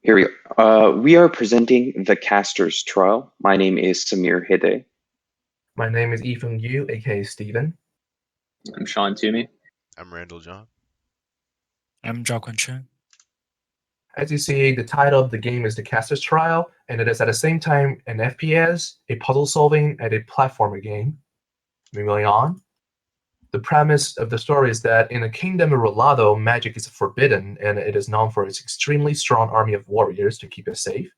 Here we go. We are presenting The Caster's Trial. My name is Samir Hide. My name is Ethan Yu, aka Steven. I'm Sean Toomey. I'm Randall John. I'm Zhao Chen. As you see, the title of the game is The Caster's Trial, and it is at the same time an FPS, a puzzle solving, and a platformer game. Moving on. The premise of the story is that in the kingdom of Rolado, magic is forbidden, and it is known for its extremely strong army of warriors to keep it safe.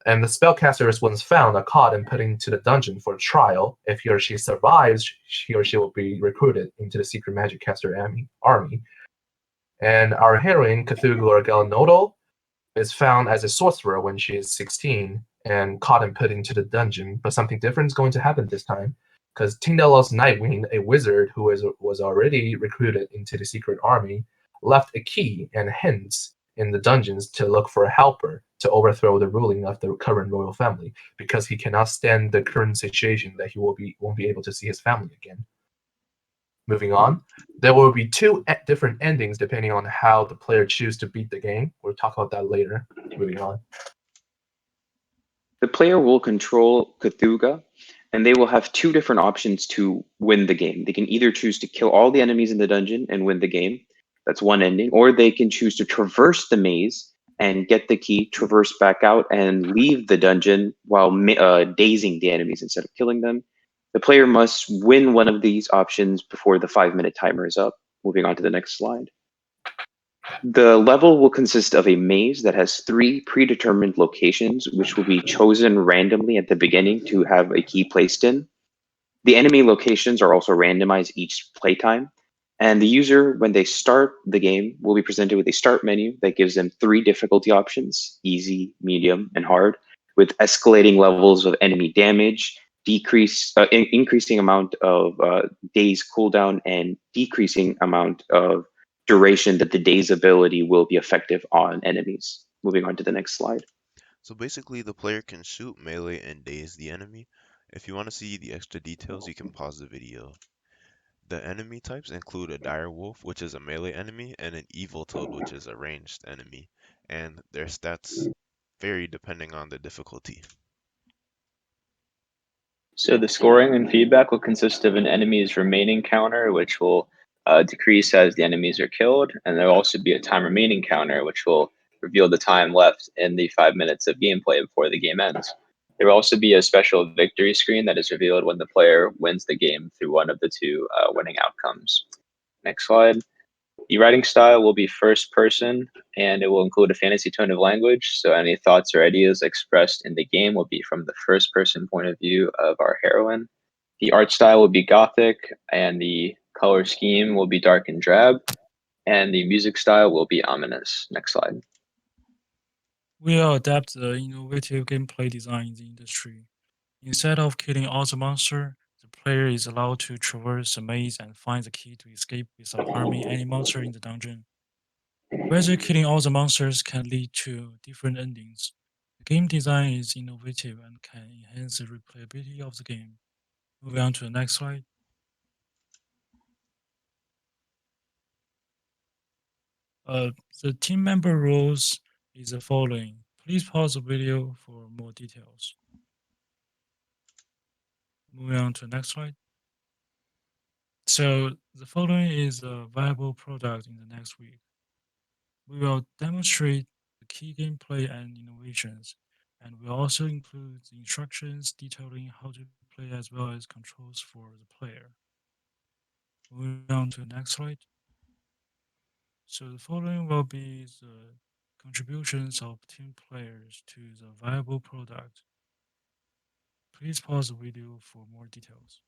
And the spellcasters, once found, are caught and put into the dungeon for a trial. If he or she survives, he or she will be recruited into the secret magic caster army. And our heroine, Cthulhu or Galanodal, is found as a sorcerer when she is 16 and caught and put into the dungeon. But something different is going to happen this time, because Tyndalos Nightwing, a wizard who was already recruited into the secret army, left a key and hints in the dungeons to look for a helper to overthrow the ruling of the current royal family, because he cannot stand the current situation that he won't be able to see his family again. Moving on, there will be two different endings depending on how the player chooses to beat the game. We'll talk about that later. Moving on. The player will control Cthulhu, and they will have two different options to win the game. They can either choose to kill all the enemies in the dungeon and win the game. That's one ending. Or they can choose to traverse the maze and get the key, traverse back out, and leave the dungeon while dazing the enemies instead of killing them. The player must win one of these options before the 5-minute timer is up. Moving on to the next slide. The level will consist of a maze that has 3 predetermined locations, which will be chosen randomly at the beginning to have a key placed in. The enemy locations are also randomized each playtime. And the user, when they start the game, will be presented with a start menu that gives them 3 difficulty options: easy, medium, and hard, with escalating levels of enemy damage, increasing amount of days cooldown, and decreasing amount of duration that the daze ability will be effective on enemies. Moving on to the next slide. So basically, the player can shoot, melee, and daze the enemy. If you want to see the extra details, you can pause the video. The enemy types include a dire wolf, which is a melee enemy, and an evil toad, which is a ranged enemy. And their stats vary depending on the difficulty. So the scoring and feedback will consist of an enemy's remaining counter, which will decrease as the enemies are killed, and there'll also be a time remaining counter, which will reveal the time left in the 5 minutes of gameplay before the game ends. There will also be a special victory screen that is revealed when the player wins the game through one of the two winning outcomes. Next slide. The writing style will be first person, and it will include a fantasy tone of language, so any thoughts or ideas expressed in the game will be from the first person point of view of our heroine. The art style will be gothic, and the color scheme will be dark and drab, and the music style will be ominous. Next slide. We will adapt the innovative gameplay design in the industry. Instead of killing all the monster, the player is allowed to traverse the maze and find the key to escape without harming any monster in the dungeon. Whether killing all the monsters can lead to different endings. The game design is innovative and can enhance the replayability of the game. Moving on to the next slide. The team member roles is the following. Please pause the video for more details. Moving on to the next slide. So the following is a viable product in the next week. We will demonstrate the key gameplay and innovations, and we'll also include the instructions detailing how to play as well as controls for the player. Moving on to the next slide. So the following will be the contributions of team players to the viable product. Please pause the video for more details.